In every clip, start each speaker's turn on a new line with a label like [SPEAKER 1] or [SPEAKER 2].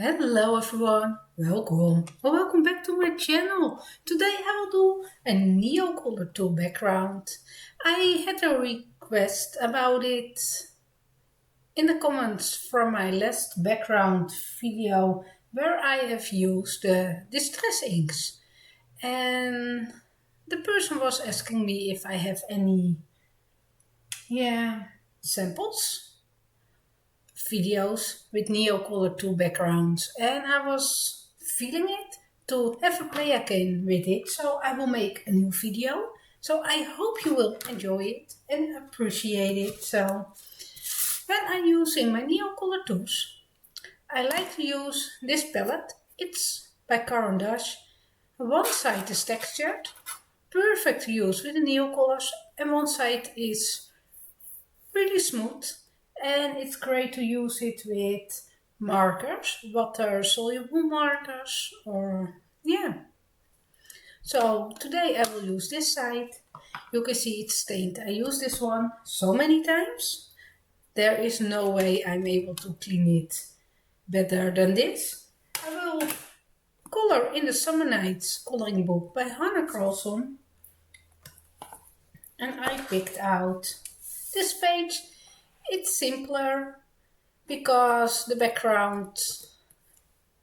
[SPEAKER 1] Hello everyone, welcome or welcome back to my channel. Today I will do a neocolor tool background. I had a request about it in the comments from my last background video where I have used the distress inks, and the person was asking me if I have any samples videos with neocolor tool backgrounds, and I was feeling it to have a play again with it, so I will make a new video. So I hope you will enjoy it and appreciate it. So when I'm using my neocolor tools, I like to use this palette. It's by Caran dache. One side is textured, perfect to use with the neocolors, and one side is really smooth, and it's great to use it with markers, water soluble markers, or So today I will use this side. You can see it's stained. I use this one so many times. There is no way I'm able to clean it better than this. I will color in the Summer Nights coloring book by Hannah Carlson, and I picked out this page. It's simpler because the background,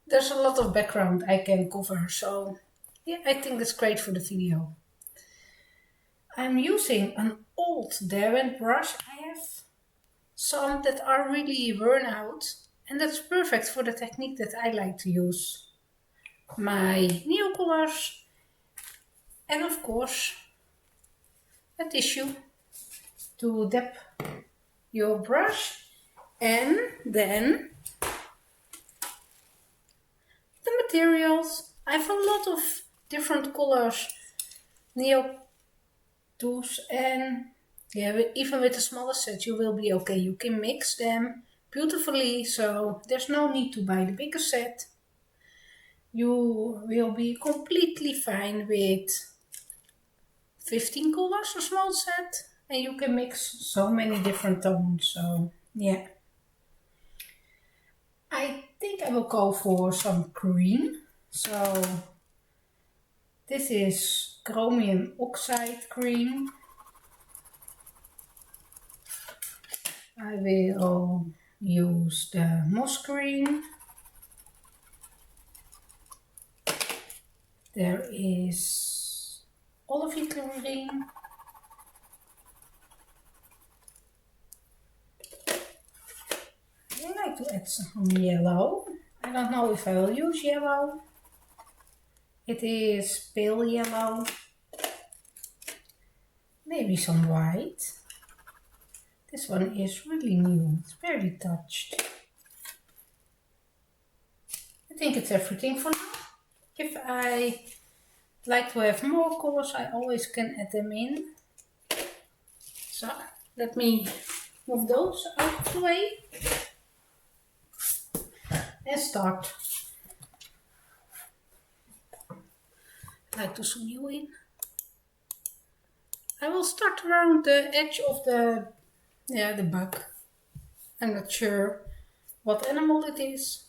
[SPEAKER 1] there's a lot of background I can cover, so yeah, I think that's great for the video. I'm using an old Derwent brush. I have some that are really worn out, and that's perfect for the technique that I like to use. My neocolors, and of course a tissue to dab your brush, and then the materials. I have a lot of different colors, neo tools, and even with the smaller set you will be okay. You can mix them beautifully, so there's no need to buy the bigger set. You will be completely fine with 15 colors, a small set, and you can mix so many different tones. So yeah, I think I will go for some green. So this is chromium oxide green. I will use the moss green. There is olivine green. I like to add some yellow. I don't know if I will use yellow. It is pale yellow. Maybe some white. This one is really new. It's barely touched. I think it's everything for now. If I like to have more colors, I always can add them in. So let me move those out of the way and start. I like to zoom you in. I will start around the edge of the bug. I'm not sure what animal it is.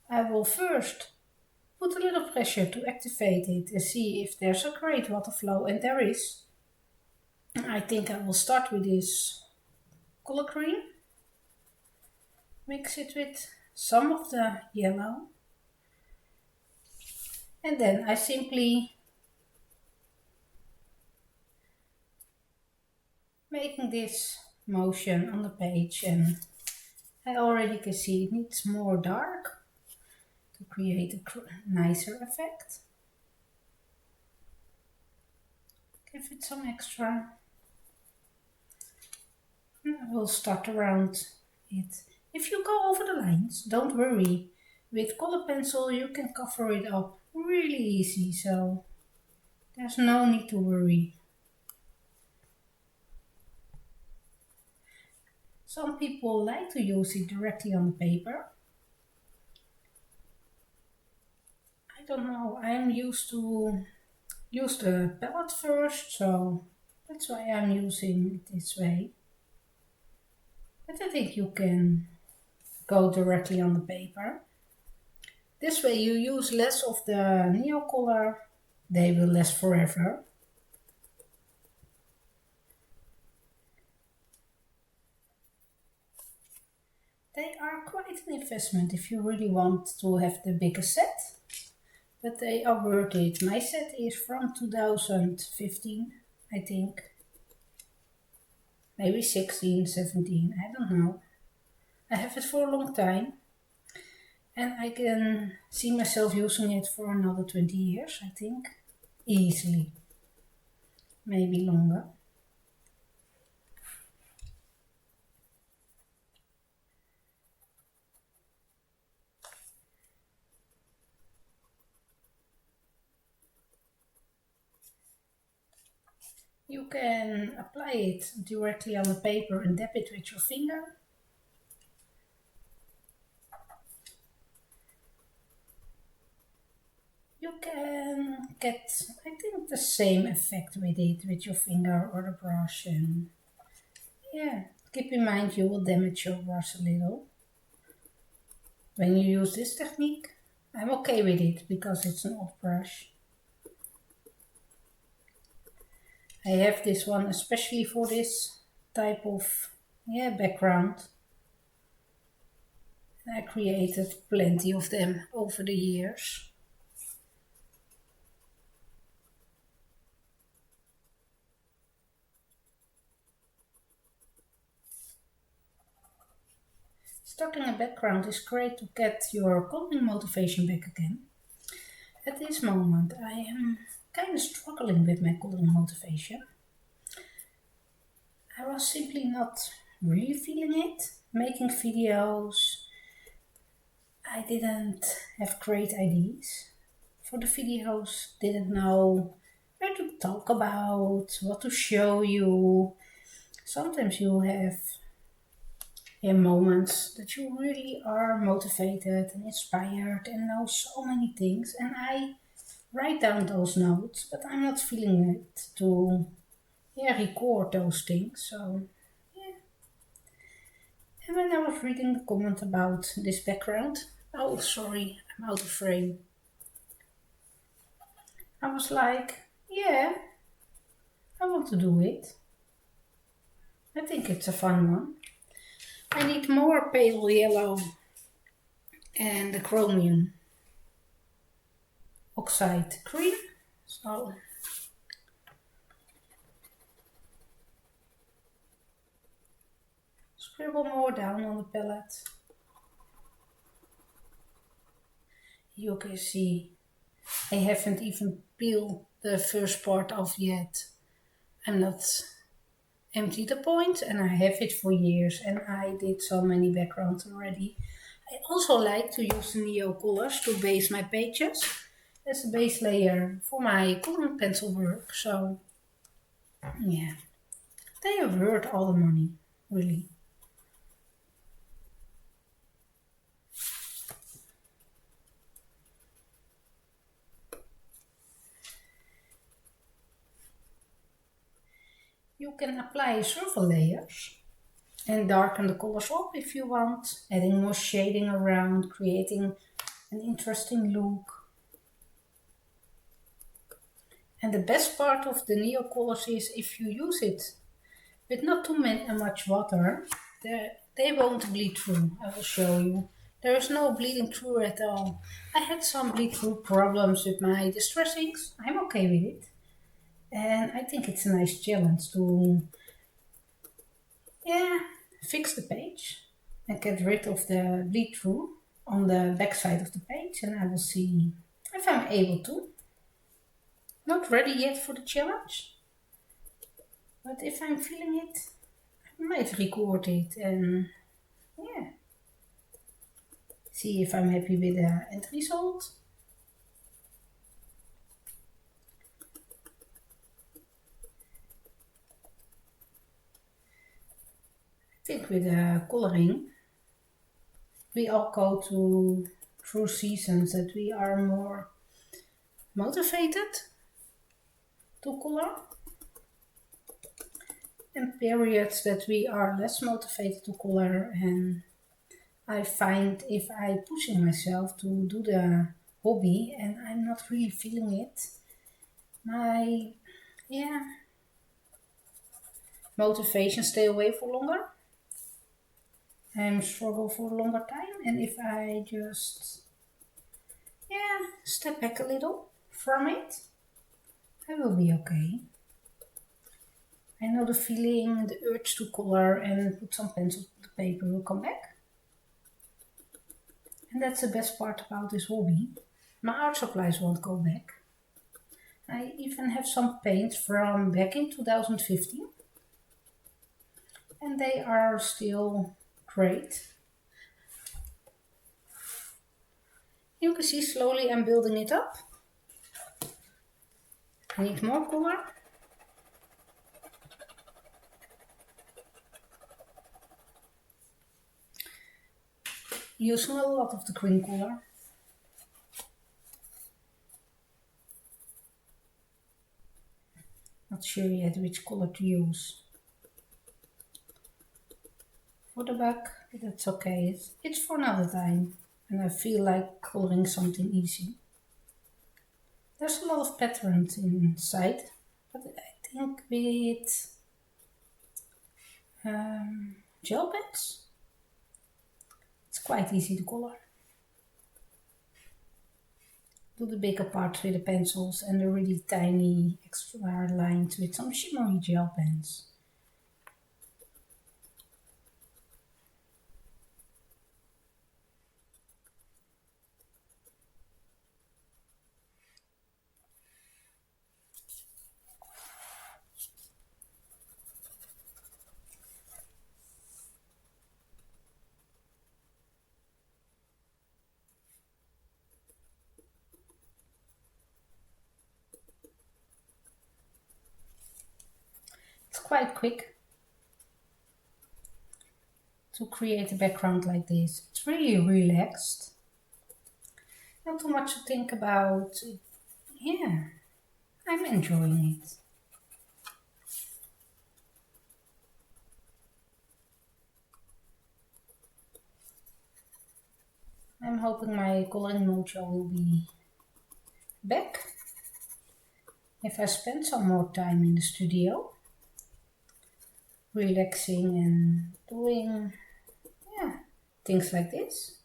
[SPEAKER 1] I will first put a little pressure to activate it and see if there's a great water flow, and there is. I think I will start with this color green. Mix it with some of the yellow. And then I simply making this motion on the page, and I already can see it needs more dark to create a nicer effect. Give it some extra. And I will start around it. If you go over the lines, don't worry. With color pencil you can cover it up really easy, so there's no need to worry. Some people like to use it directly on the paper. I don't know, I'm used to use the palette first, so that's why I'm using it this way. But I think you can go directly on the paper. This way you use less of the neocolor, they will last forever. They are quite an investment if you really want to have the bigger set, but they are worth it. My set is from 2015, I think. Maybe 16, 17, I don't know. I have it for a long time and I can see myself using it for another 20 years, I think. Easily. Maybe longer. You can apply it directly on the paper and dab it with your finger. You can get, I think, the same effect with it, with your finger or the brush. And yeah, keep in mind you will damage your brush a little. When you use this technique, I'm okay with it because it's an old brush. I have this one especially for this type of background. I created plenty of them over the years. Stuck in a background is great to get your coloring motivation back again. At this moment I am kind of struggling with my coloring motivation. I was simply not really feeling it. Making videos, I didn't have great ideas for the videos, didn't know where to talk about, what to show you. Sometimes you have moments that you really are motivated and inspired and know so many things, and I write down those notes, but I'm not feeling it to record those things. So yeah. And when I was reading the comment about this background, oh sorry, I'm out of frame. I was like, yeah, I want to do it. I think it's a fun one. I need more pale yellow and the chromium oxide cream. So scribble more down on the palette. You can see I haven't even peeled the first part off yet. I'm not empty the point and I have it for years and I did so many backgrounds already. I also like to use the neocolors to base my pages as a base layer for my coloring pencil work. So yeah, they are worth all the money, really. You can apply several layers and darken the colors up if you want, adding more shading around, creating an interesting look. And the best part of the neocolors is if you use it with not too much water, they won't bleed through. I will show you. There is no bleeding through at all. I had some bleed through problems with my distress inks. I'm okay with it. And I think it's a nice challenge to fix the page and get rid of the bleed through on the back side of the page, and I will see if I'm able to. Not ready yet for the challenge, but if I'm feeling it, I might record it and see if I'm happy with the end result. I think with the coloring, we all go through seasons that we are more motivated to color and periods that we are less motivated to color, and I find if I pushing myself to do the hobby and I'm not really feeling it, my yeah motivation stay away for longer. I'm struggle for a longer time, and if I just step back a little from it, I will be okay. I know the feeling, the urge to color and put some pencil to the paper will come back. And that's the best part about this hobby. My art supplies won't go back. I even have some paint from back in 2015 and they are still great. You can see slowly I'm building it up. I need more color. Using a lot of the green color. Not sure yet which color to use. For the back, but that's okay. It's for another time. And I feel like coloring something easy. There's a lot of patterns inside, but I think with gel pens, it's quite easy to color. Do the bigger parts with the pencils and the really tiny extra lines with some shimmery gel pens. It's quite quick to create a background like this. It's really relaxed. Not too much to think about. Yeah, I'm enjoying it. I'm hoping my coloring mojo will be back if I spend some more time in the studio, relaxing and doing things like this.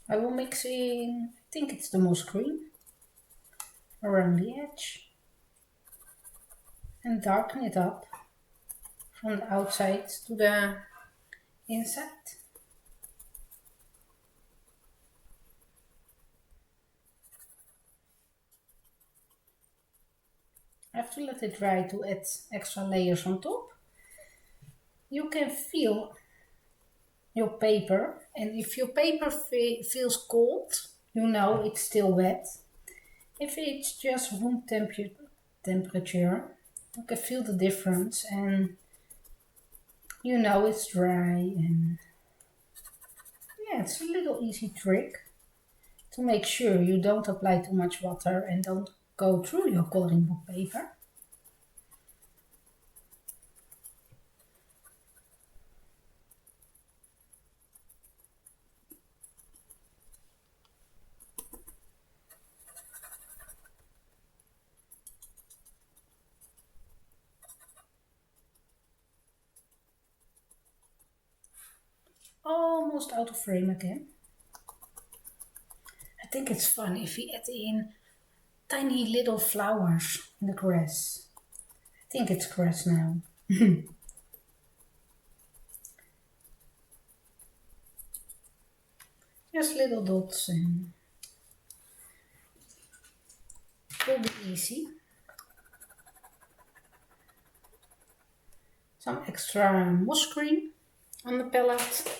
[SPEAKER 1] I will mix in, I think it's the moss green around the edge and darken it up from the outside to the inside. I have to let it dry to add extra layers on top. You can feel your paper, and if your paper feels cold, you know it's still wet. If it's just room temperature, you can feel the difference and you know it's dry. And it's a little easy trick to make sure you don't apply too much water and don't go through your coloring book paper. Almost out of frame again. I think it's fun if we add in tiny little flowers in the grass. I think it's grass now. Just little dots and it will be easy. Some extra moss green on the palette.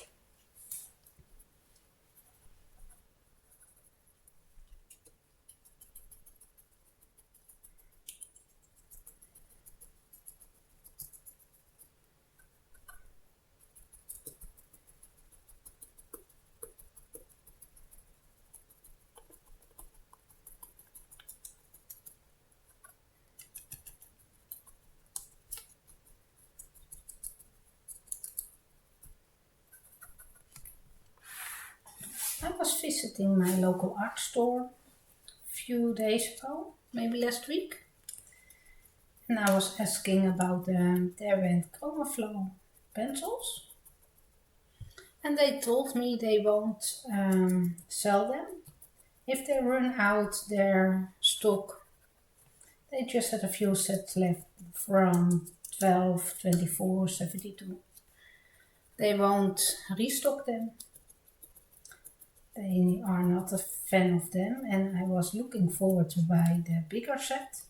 [SPEAKER 1] was visiting my local art store a few days ago, maybe last week, and I was asking about their Chromaflow pencils, and they told me they won't sell them if they run out their stock. They just had a few sets left from 12, 24, 72. They won't restock them. They are not a fan of them, and I was looking forward to buy the bigger set,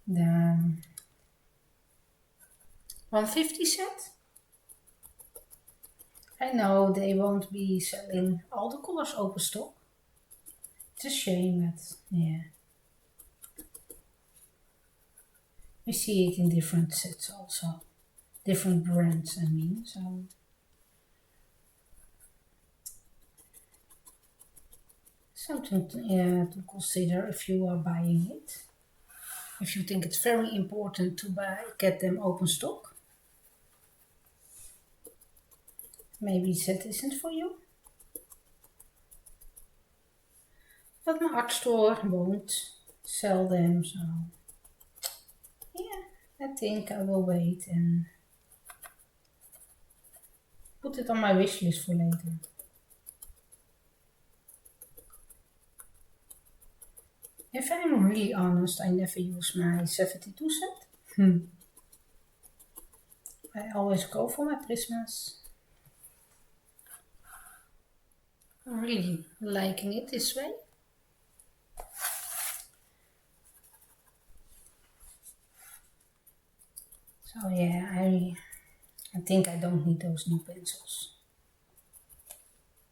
[SPEAKER 1] the 150 set. I know they won't be selling all the colors open stock. It's a shame, but yeah. We see it in different sets also. Different brands, I mean, so. Something to consider if you are buying it. If you think it's very important to get them open stock. Maybe that isn't for you. But my art store won't sell them, so yeah, I think I will wait and put it on my wish list for later. If I'm really honest, I never use my 72 set. I always go for my prismas. I'm really liking it this way. So yeah, I think I don't need those new pencils.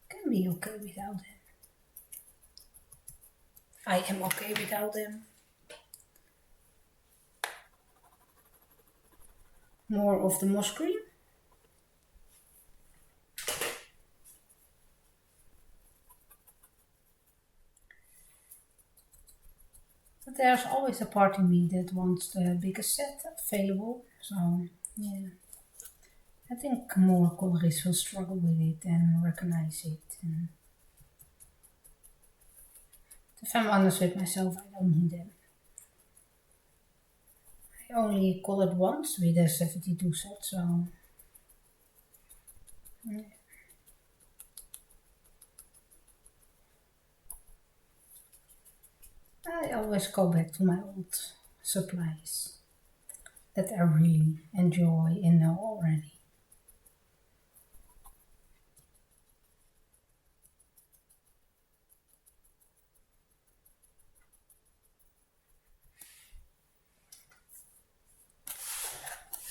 [SPEAKER 1] Can be okay without them. I am okay without them. More of the moss green. But there's always a part in me that wants the biggest set available. So yeah, I think more colorists will struggle with it and recognize it. And if I'm honest with myself, I don't need them. I only colored once with a 72 set, so yeah. I always go back to my old supplies that I really enjoy and know already.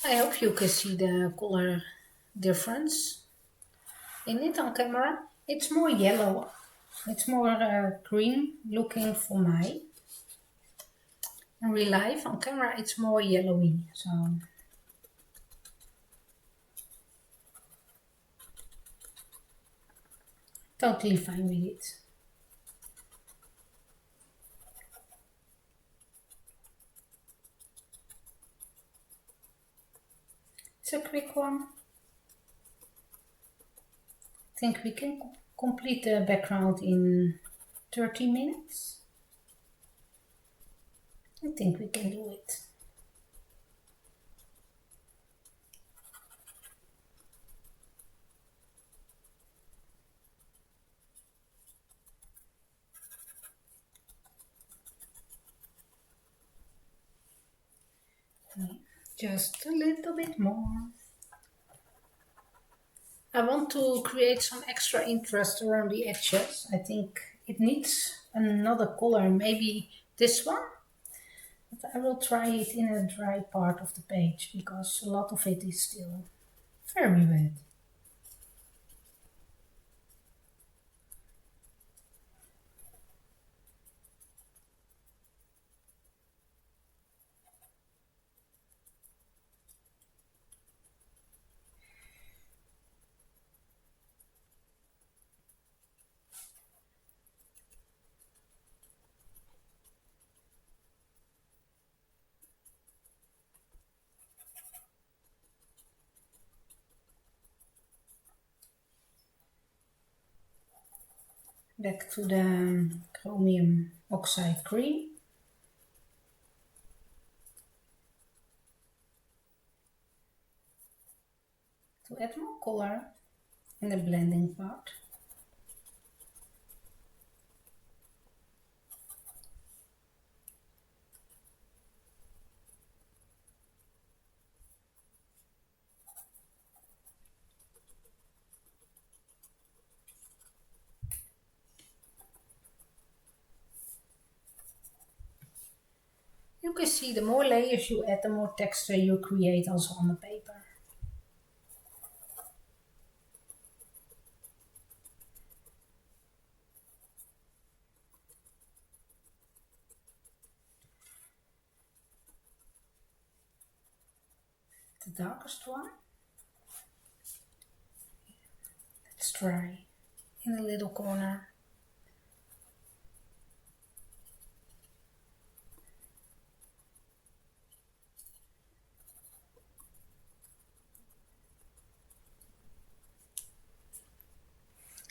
[SPEAKER 1] I hope you can see the color difference in it on camera. It's more yellow. It's more green looking for my. In real life, on camera, it's more yellowy. So totally fine with it. It's a quick one. I think we can complete the background in 30 minutes. I think we can do it. Just a little bit more. I want to create some extra interest around the edges. I think it needs another color, maybe this one. But I will try it in a dry part of the page because a lot of it is still very wet. Back to the chromium oxide cream. To add more color in the blending part. You can see the more layers you add, the more texture you create also on the paper. The darkest one. Let's try in a little corner.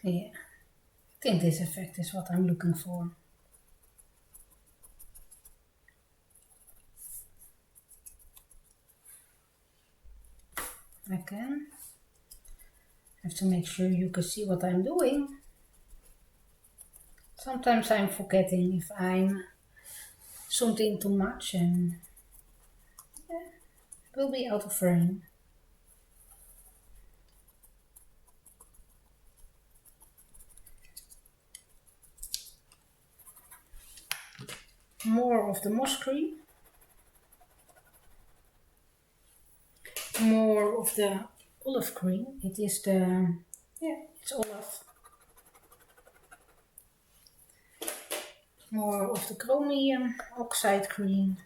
[SPEAKER 1] Yeah, I think this effect is what I'm looking for. Again, have to make sure you can see what I'm doing. Sometimes I'm forgetting if I'm zoomed in too much and it will be out of frame. More of the moss cream. More of the olive cream. It is it's olive. More of the chromium oxide cream.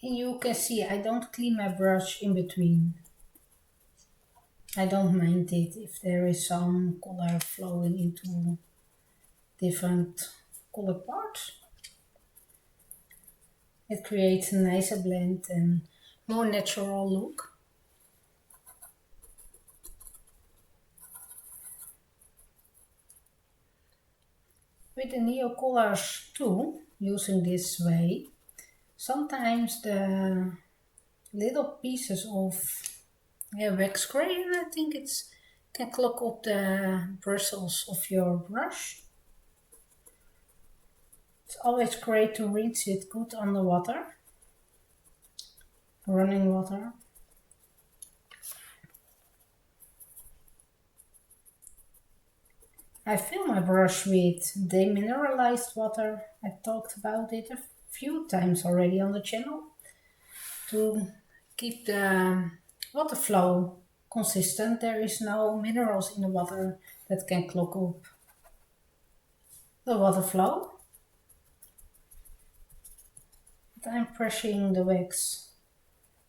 [SPEAKER 1] And you can see I don't clean my brush in between. I don't mind it if there is some color flowing into different color parts. It creates a nicer blend and more natural look. With the neocolors too, using this way, sometimes the little pieces of wax gray, and I think it's can clog up the bristles of your brush. It's always great to rinse it good under water, running water. I fill my brush with demineralized water. I talked about it a few times already on the channel to keep the water flow consistent. There is no minerals in the water that can clog up the water flow. But I'm pressing the wax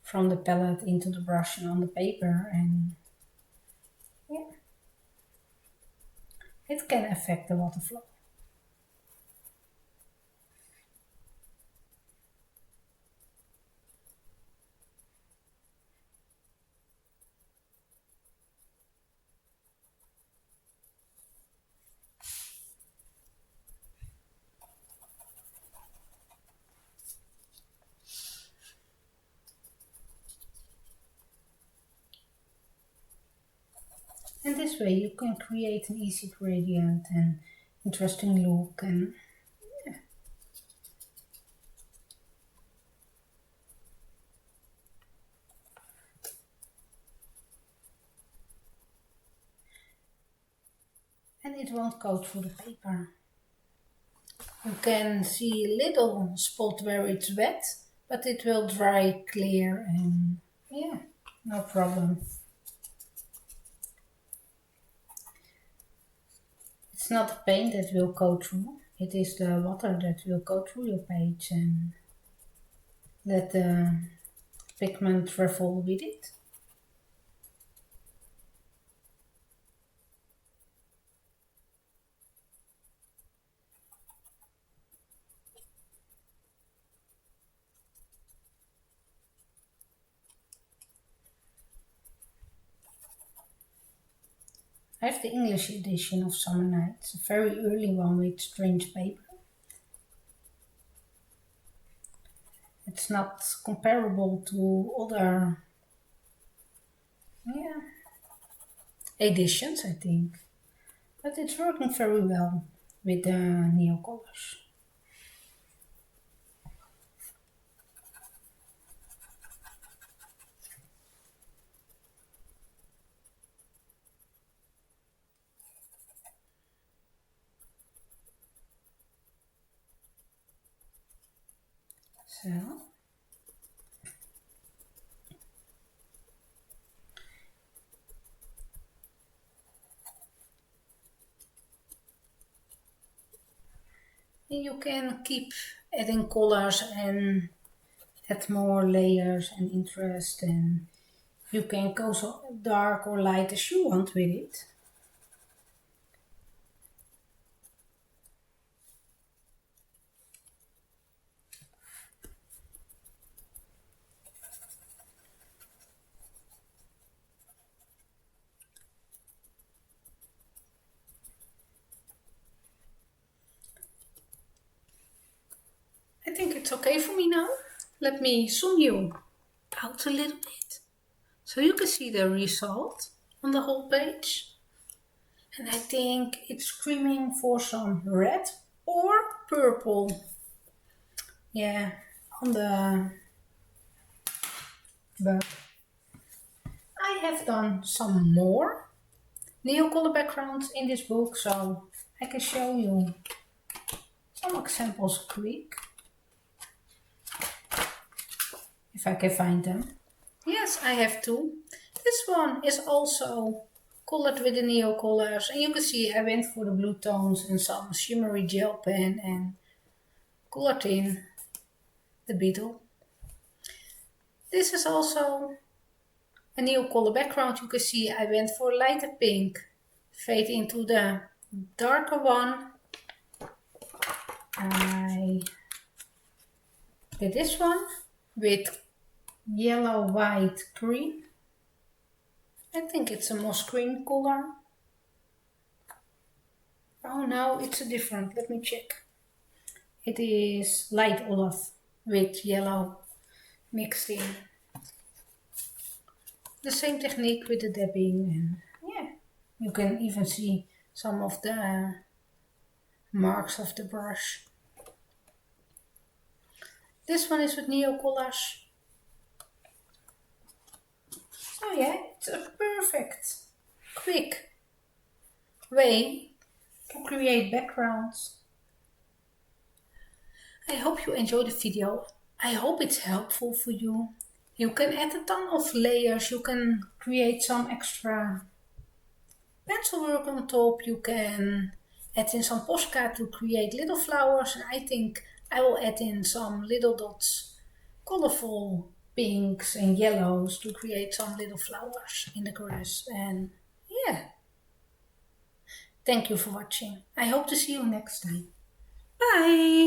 [SPEAKER 1] from the palette into the brush and on the paper, and yeah, it can affect the water flow. And this way you can create an easy gradient and interesting look, and yeah. And it won't go through the paper. You can see a little spot where it's wet, but it will dry clear and yeah, no problem. It's not the paint that will go through, it is the water that will go through your page and let the pigment travel with it. I have the English edition of Summer Nights, a very early one with strange paper. It's not comparable to other yeah, editions, I think. But it's working very well with the neocolors. So, you can keep adding colors and add more layers and interest, and you can go so dark or light as you want with it. I think it's okay for me now. Let me zoom you out a little bit so you can see the result on the whole page. And I think it's screaming for some red or purple. Yeah, on the back. I have done some more neocolor backgrounds in this book, so I can show you some examples quick. If I can find them. Yes, I have two. This one is also colored with the neocolors, and you can see I went for the blue tones and some shimmery gel pen and colored in the beetle. This is also a neocolor background. You can see I went for lighter pink, fade into the darker one. I did this one with yellow, white, green. I think it's a moss green color. Oh no, it's a different. Let me check. It is light olive with yellow mixed in. The same technique with the dabbing, and yeah, you can even see some of the marks of the brush. This one is with neocolors. So yeah, it's a perfect, quick way to create backgrounds. I hope you enjoyed the video. I hope it's helpful for you. You can add a ton of layers. You can create some extra pencil work on top. You can add in some Posca to create little flowers. And I think I will add in some little dots, colorful pinks and yellows to create some little flowers in the grass. And yeah, thank you for watching. I hope to see you next time. Bye!